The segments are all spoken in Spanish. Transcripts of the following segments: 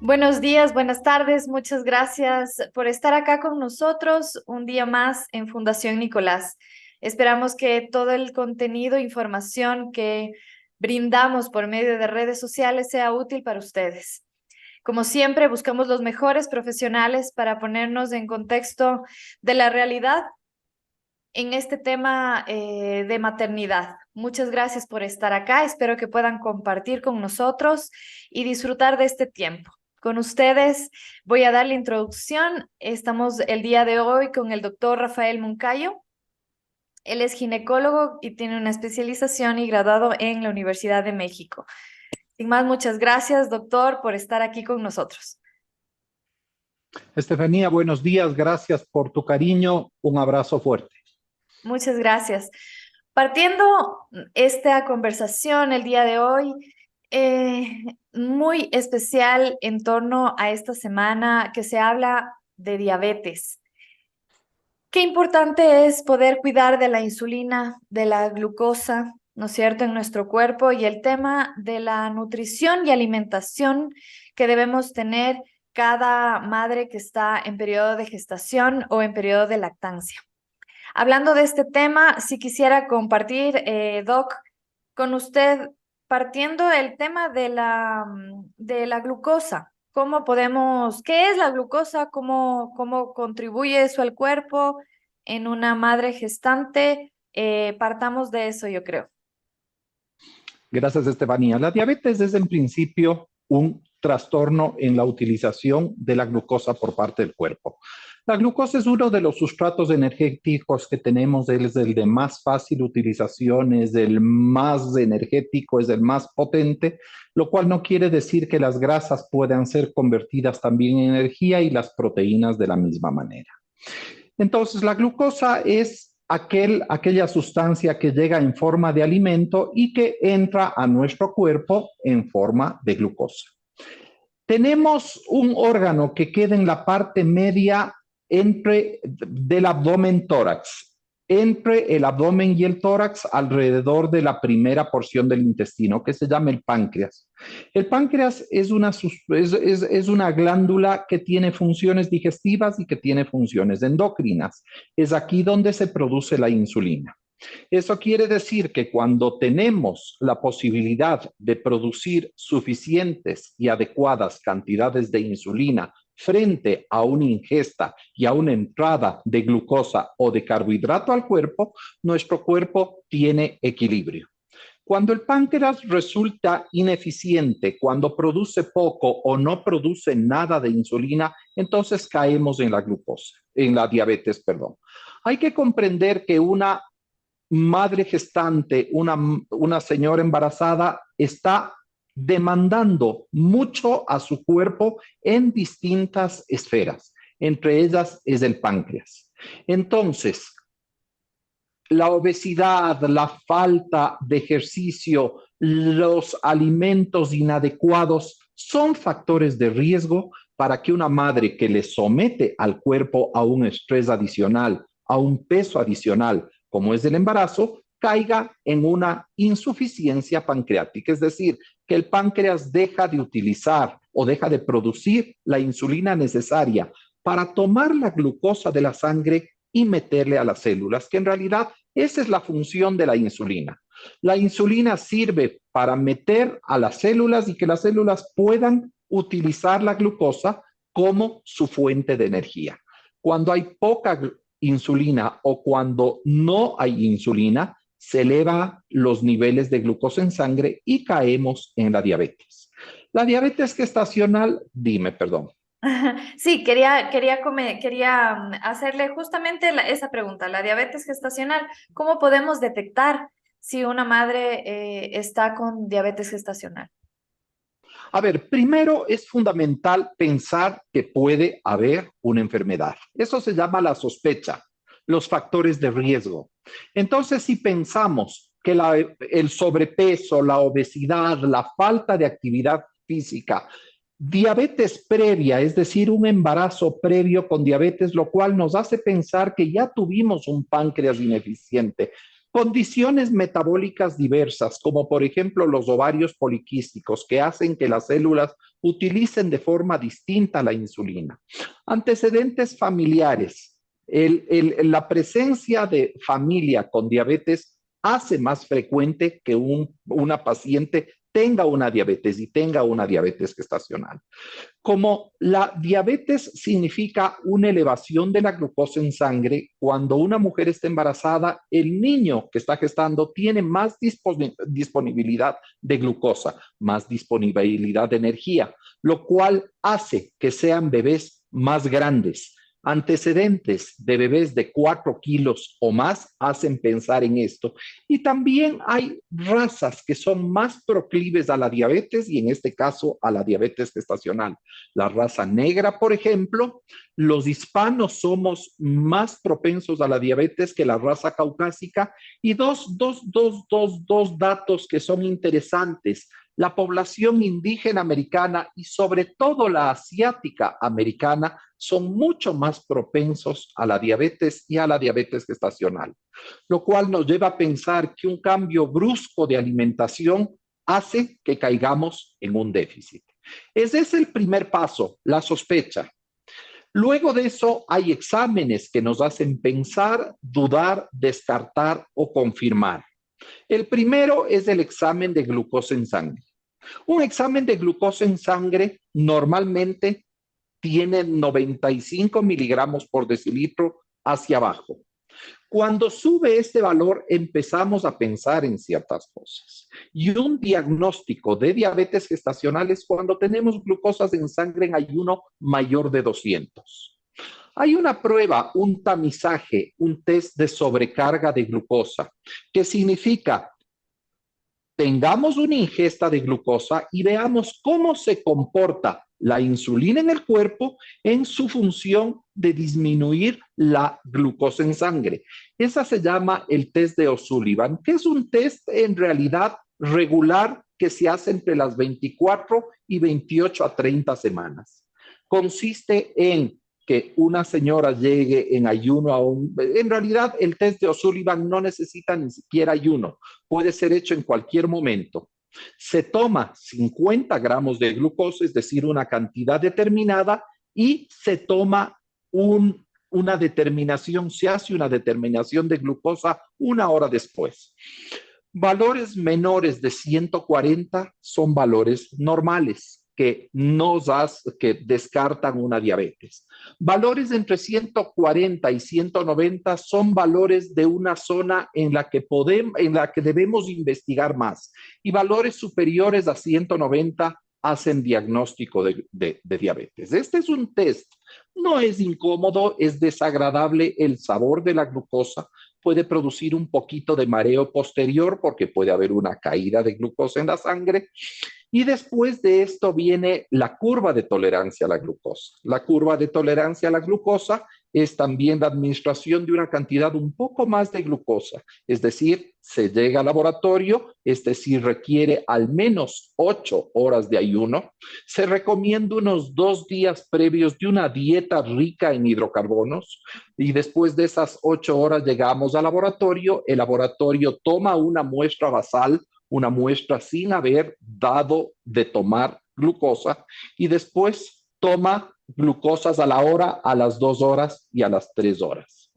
Buenos días, buenas tardes, muchas gracias por estar acá con nosotros un día más en Fundación Nicolás. Esperamos que todo el contenido e información que brindamos por medio de redes sociales sea útil para ustedes. Como siempre, buscamos los mejores profesionales para ponernos en contexto de la realidad en este tema de maternidad. Muchas gracias por estar acá. Espero que puedan compartir con nosotros y disfrutar de este tiempo. Con ustedes voy a dar la introducción. Estamos el día de hoy con el doctor Rafael Moncayo. Él es ginecólogo y tiene una especialización y graduado en la Universidad de México. Sin más, muchas gracias, doctor, por estar aquí con nosotros. Estefanía, buenos días, gracias por tu cariño, un abrazo fuerte. Muchas gracias. Partiendo esta conversación el día de hoy, muy especial en torno a esta semana que se habla de diabetes. Qué importante es poder cuidar de la insulina, de la glucosa, ¿no es cierto?, en nuestro cuerpo y el tema de la nutrición y alimentación que debemos tener cada madre que está en periodo de gestación o en periodo de lactancia. Hablando de este tema, si quisiera compartir, Doc, con usted, partiendo el tema de la glucosa. ¿Cómo podemos, qué es la glucosa? ¿Cómo contribuye eso al cuerpo en una madre gestante? Partamos de eso, yo creo. Gracias, Estefanía. La diabetes es en principio un trastorno en la utilización de la glucosa por parte del cuerpo. La glucosa es uno de los sustratos energéticos que tenemos, es el de más fácil utilización, es el más energético, es el más potente, lo cual no quiere decir que las grasas puedan ser convertidas también en energía y las proteínas de la misma manera. Entonces, la glucosa es aquella sustancia que llega en forma de alimento y que entra a nuestro cuerpo en forma de glucosa. Tenemos un órgano que queda en la parte media del abdomen tórax, entre el abdomen y el tórax, alrededor de la primera porción del intestino, que se llama el páncreas. El páncreas es una glándula que tiene funciones digestivas y que tiene funciones endocrinas. Es aquí donde se produce la insulina. Eso quiere decir que cuando tenemos la posibilidad de producir suficientes y adecuadas cantidades de insulina frente a una ingesta y a una entrada de glucosa o de carbohidrato al cuerpo, nuestro cuerpo tiene equilibrio. Cuando el páncreas resulta ineficiente, cuando produce poco o no produce nada de insulina, entonces caemos en la glucosa, en la diabetes, perdón. Hay que comprender que una madre gestante, una señora embarazada, está demandando mucho a su cuerpo en distintas esferas. Entre ellas es el páncreas. Entonces, la obesidad, la falta de ejercicio, los alimentos inadecuados son factores de riesgo para que una madre que le somete al cuerpo a un estrés adicional, a un peso adicional, como es el embarazo, caiga en una insuficiencia pancreática, es decir, que el páncreas deja de utilizar o deja de producir la insulina necesaria para tomar la glucosa de la sangre y meterle a las células, que en realidad esa es la función de la insulina. La insulina sirve para meter a las células y que las células puedan utilizar la glucosa como su fuente de energía. Cuando hay poca insulina o cuando no hay insulina, se elevan los niveles de glucosa en sangre y caemos en la diabetes. La diabetes gestacional, dime, perdón. Sí, quería hacerle justamente esa pregunta, la diabetes gestacional. ¿Cómo podemos detectar si una madre está con diabetes gestacional? A ver, primero es fundamental pensar que puede haber una enfermedad. Eso se llama la sospecha, los factores de riesgo. Entonces, si pensamos que el sobrepeso, la obesidad, la falta de actividad física, diabetes previa, es decir, un embarazo previo con diabetes, lo cual nos hace pensar que ya tuvimos un páncreas ineficiente, Condiciones metabólicas diversas, como por ejemplo los ovarios poliquísticos, que hacen que las células utilicen de forma distinta la insulina. Antecedentes familiares. La presencia de familia con diabetes hace más frecuente que una paciente tenga una diabetes y tenga una diabetes gestacional. Como la diabetes significa una elevación de la glucosa en sangre, cuando una mujer está embarazada, el niño que está gestando tiene más disponibilidad de glucosa, más disponibilidad de energía, lo cual hace que sean bebés más grandes. Antecedentes de bebés de 4 kilos o más hacen pensar en esto. Y también hay razas que son más proclives a la diabetes y en este caso a la diabetes gestacional. La raza negra, por ejemplo, los hispanos somos más propensos a la diabetes que la raza caucásica. Y dos datos que son interesantes. La población indígena americana y sobre todo la asiática americana son mucho más propensos a la diabetes y a la diabetes gestacional, lo cual nos lleva a pensar que un cambio brusco de alimentación hace que caigamos en un déficit. Ese es el primer paso, la sospecha. Luego de eso hay exámenes que nos hacen pensar, dudar, descartar o confirmar. El primero es el examen de glucosa en sangre. Un examen de glucosa en sangre normalmente tiene 95 miligramos por decilitro hacia abajo. Cuando sube este valor, empezamos a pensar en ciertas cosas. Y un diagnóstico de diabetes gestacional es cuando tenemos glucosas en sangre en ayuno mayor de 200. Hay una prueba, un tamizaje, un test de sobrecarga de glucosa, que significa tengamos una ingesta de glucosa y veamos cómo se comporta la insulina en el cuerpo en su función de disminuir la glucosa en sangre. Esa se llama el test de O'Sullivan, que es un test en realidad regular que se hace entre las 24 y 28 a 30 semanas. Consiste en que una señora llegue en ayuno en realidad el test de O'Sullivan no necesita ni siquiera ayuno, puede ser hecho en cualquier momento. Se toma 50 gramos de glucosa, es decir, una cantidad determinada, y se toma una determinación, se hace una determinación de glucosa una hora después. Valores menores de 140 son valores normales que que descartan una diabetes. Valores entre 140 y 190 son valores de una zona en la que debemos investigar más. Y valores superiores a 190 hacen diagnóstico de diabetes. Este es un test. No es incómodo, es desagradable el sabor de la glucosa, puede producir un poquito de mareo posterior porque puede haber una caída de glucosa en la sangre. Y después de esto viene la curva de tolerancia a la glucosa. La curva de tolerancia a la glucosa es también la administración de una cantidad un poco más de glucosa. Es decir, se llega al laboratorio, sí requiere al menos 8 horas de ayuno. Se recomienda unos 2 días previos de una dieta rica en hidrocarbonos y después de esas 8 horas llegamos al laboratorio. El laboratorio toma una muestra basal, una muestra sin haber dado de tomar glucosa y después toma glucosas a la hora, a las 2 horas y a las 3 horas.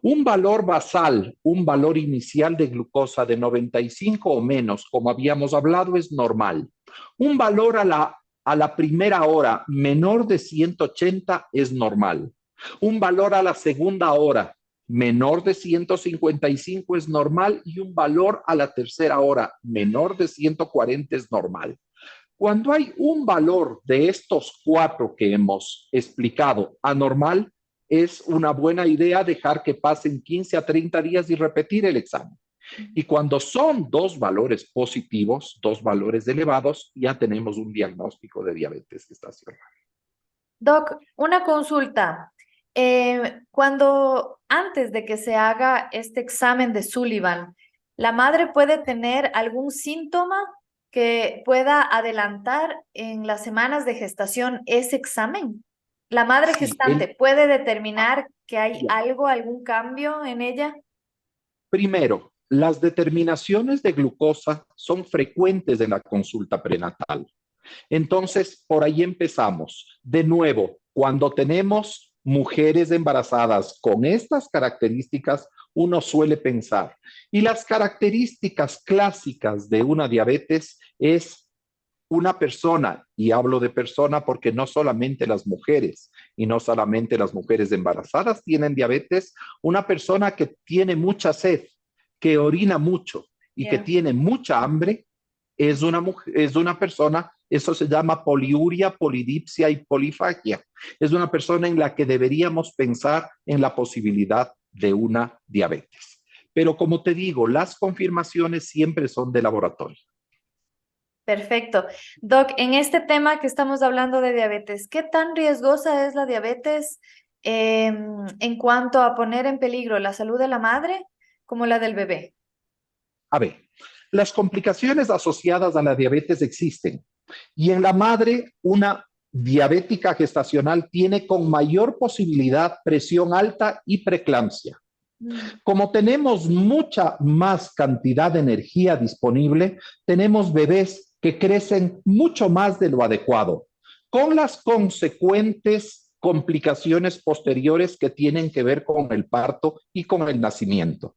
Un valor basal, un valor inicial de glucosa de 95 o menos, como habíamos hablado, es normal. Un valor a la primera hora menor de 180 es normal. Un valor a la segunda hora menor de 155 es normal y un valor a la tercera hora menor de 140 es normal. Cuando hay un valor de estos 4 que hemos explicado anormal, es una buena idea dejar que pasen 15 a 30 días y repetir el examen. Y cuando son 2 valores positivos, 2 valores elevados, ya tenemos un diagnóstico de diabetes gestacional. Doc, una consulta. Cuando antes de que se haga este examen de Sullivan, ¿la madre puede tener algún síntoma que pueda adelantar en las semanas de gestación ese examen? ¿La madre Sí, gestante puede determinar que hay algo, algún cambio en ella? primero, las determinaciones de glucosa son frecuentes en la consulta prenatal. Entonces, por ahí empezamos. De nuevo, cuando tenemos mujeres embarazadas con estas características, uno suele pensar. Y las características clásicas de una diabetes es una persona, y hablo de persona porque no solamente las mujeres y no solamente las mujeres embarazadas tienen diabetes, una persona que tiene mucha sed, que orina mucho y que tiene mucha hambre, es una persona, eso se llama poliuria, polidipsia y polifagia. Es una persona en la que deberíamos pensar en la posibilidad de una diabetes. Pero como te digo, las confirmaciones siempre son de laboratorio. Perfecto. Doc, en este tema que estamos hablando de diabetes, ¿qué tan riesgosa es la diabetes en cuanto a poner en peligro la salud de la madre como la del bebé? A ver, las complicaciones asociadas a la diabetes existen y en la madre una diabética gestacional tiene con mayor posibilidad presión alta y preeclampsia. Como tenemos mucha más cantidad de energía disponible, tenemos bebés que crecen mucho más de lo adecuado, con las consecuentes complicaciones posteriores que tienen que ver con el parto y con el nacimiento.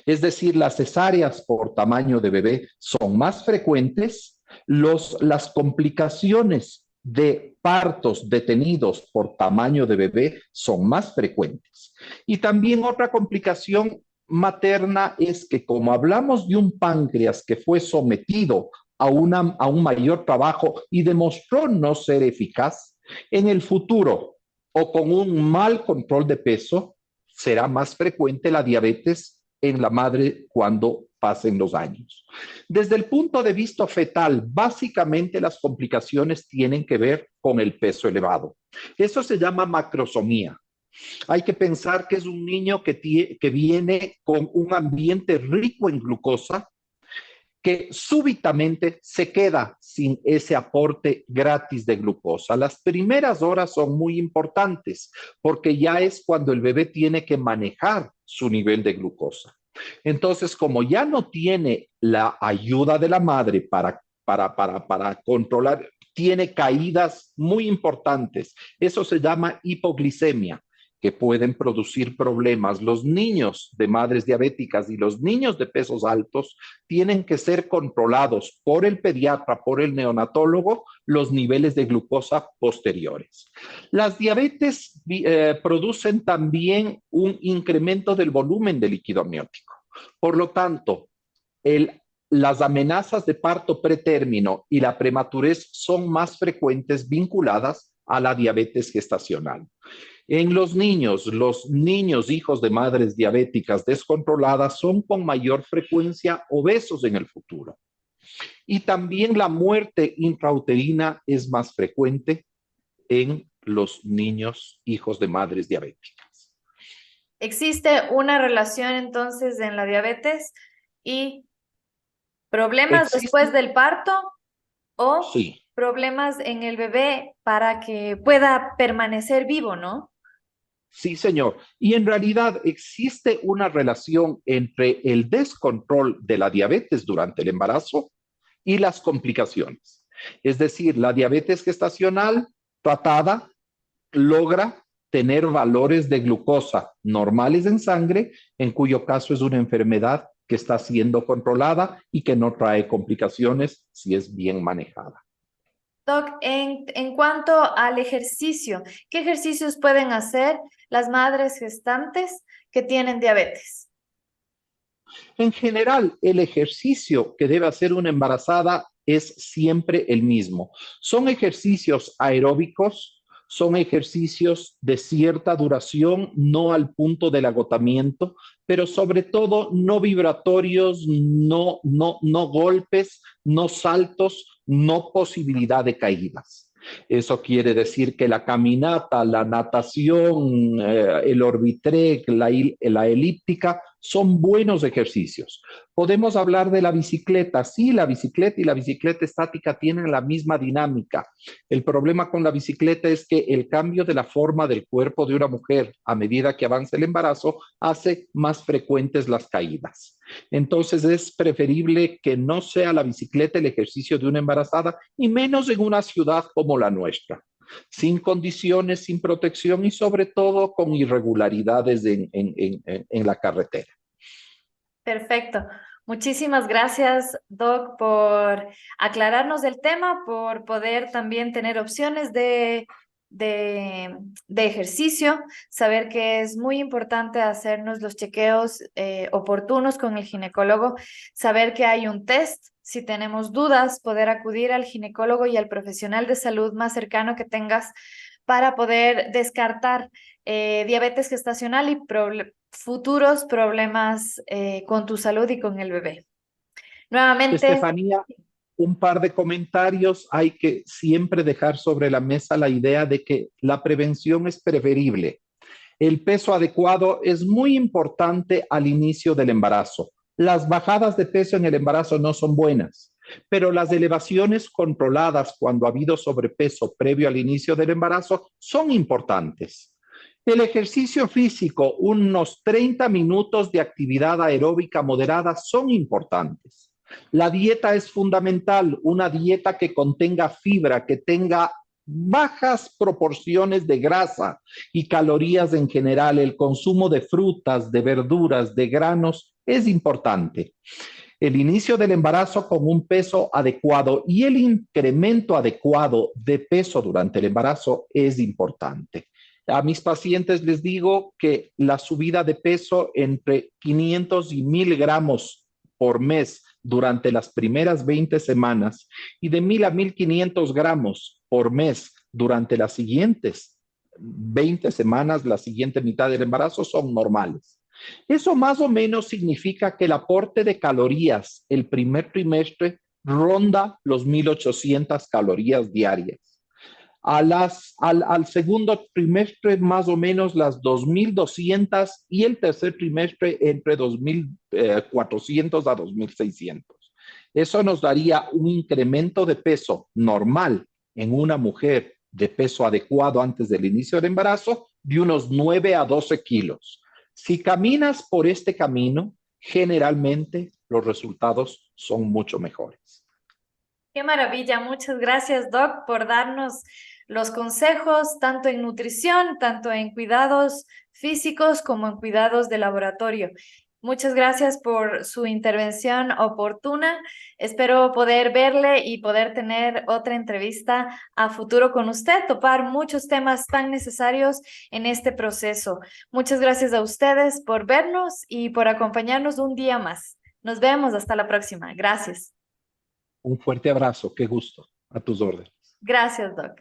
Es decir, las cesáreas por tamaño de bebé son más frecuentes, las complicaciones de partos detenidos por tamaño de bebé son más frecuentes. Y también otra complicación materna es que como hablamos de un páncreas que fue sometido a un mayor trabajo y demostró no ser eficaz, en el futuro o con un mal control de peso, será más frecuente la diabetes en la madre cuando pasen los años. Desde el punto de vista fetal, básicamente las complicaciones tienen que ver con el peso elevado. Eso se llama macrosomía. Hay que pensar que es un niño que viene con un ambiente rico en glucosa, que súbitamente se queda sin ese aporte gratis de glucosa. Las primeras horas son muy importantes porque ya es cuando el bebé tiene que manejar su nivel de glucosa. Entonces, como ya no tiene la ayuda de la madre para controlar, tiene caídas muy importantes. Eso se llama hipoglicemia, que pueden producir problemas. Los niños de madres diabéticas y los niños de pesos altos tienen que ser controlados por el pediatra, por el neonatólogo, los niveles de glucosa posteriores. Las diabetes producen también un incremento del volumen de líquido amniótico. Por lo tanto, las amenazas de parto pretérmino y la prematurez son más frecuentes vinculadas a la diabetes gestacional. En los niños hijos de madres diabéticas descontroladas son con mayor frecuencia obesos en el futuro. Y también la muerte intrauterina es más frecuente en los niños hijos de madres diabéticas. ¿Existe una relación entonces en la diabetes y problemas después del parto o sí, problemas en el bebé para que pueda permanecer vivo, ¿no? Sí, señor. Y en realidad existe una relación entre el descontrol de la diabetes durante el embarazo y las complicaciones. Es decir, la diabetes gestacional tratada logra tener valores de glucosa normales en sangre, en cuyo caso es una enfermedad que está siendo controlada y que no trae complicaciones si es bien manejada. Doc, en cuanto al ejercicio, ¿qué ejercicios pueden hacer las madres gestantes que tienen diabetes? En general, el ejercicio que debe hacer una embarazada es siempre el mismo. Son ejercicios aeróbicos, son ejercicios de cierta duración, no al punto del agotamiento, pero sobre todo no vibratorios, no golpes, no saltos, no posibilidad de caídas. Eso quiere decir que la caminata, la natación, el orbitrek, la elíptica son buenos ejercicios. Podemos hablar de la bicicleta. Sí, la bicicleta y la bicicleta estática tienen la misma dinámica. El problema con la bicicleta es que el cambio de la forma del cuerpo de una mujer a medida que avanza el embarazo hace más frecuentes las caídas. Entonces es preferible que no sea la bicicleta el ejercicio de una embarazada y menos en una ciudad como la nuestra, sin condiciones, sin protección y sobre todo con irregularidades en la carretera. Perfecto. Muchísimas gracias, Doc, por aclararnos el tema, por poder también tener opciones de ejercicio, saber que es muy importante hacernos los chequeos oportunos con el ginecólogo, saber que hay un test. Si tenemos dudas, poder acudir al ginecólogo y al profesional de salud más cercano que tengas para poder descartar diabetes gestacional y futuros problemas con tu salud y con el bebé. Nuevamente, Estefanía, un par de comentarios. Hay que siempre dejar sobre la mesa la idea de que la prevención es preferible. El peso adecuado es muy importante al inicio del embarazo. Las bajadas de peso en el embarazo no son buenas, pero las elevaciones controladas cuando ha habido sobrepeso previo al inicio del embarazo son importantes. El ejercicio físico, unos 30 minutos de actividad aeróbica moderada son importantes. La dieta es fundamental, una dieta que contenga fibra, que tenga bajas proporciones de grasa y calorías en general. El consumo de frutas, de verduras, de granos es importante. El inicio del embarazo con un peso adecuado y el incremento adecuado de peso durante el embarazo es importante. A mis pacientes les digo que la subida de peso entre 500 y 1000 gramos por mes durante las primeras 20 semanas y de 1000 a 1500 gramos por mes durante las siguientes 20 semanas, la siguiente mitad del embarazo, son normales. Eso más o menos significa que el aporte de calorías el primer trimestre ronda los 1800 calorías diarias. Al segundo trimestre más o menos las 2200 y el tercer trimestre entre 2400 a 2600. Eso nos daría un incremento de peso normal en una mujer de peso adecuado antes del inicio del embarazo de unos 9 a 12 kilos. Si caminas por este camino, generalmente los resultados son mucho mejores. qué maravilla. Muchas gracias, Doc, por darnos los consejos, tanto en nutrición, tanto en cuidados físicos como en cuidados de laboratorio. Muchas gracias por su intervención oportuna. Espero poder verle y poder tener otra entrevista a futuro con usted, topar muchos temas tan necesarios en este proceso. Muchas gracias a ustedes por vernos y por acompañarnos un día más. Nos vemos, hasta la próxima. Gracias. Un fuerte abrazo, qué gusto, a tus órdenes. Gracias, Doc.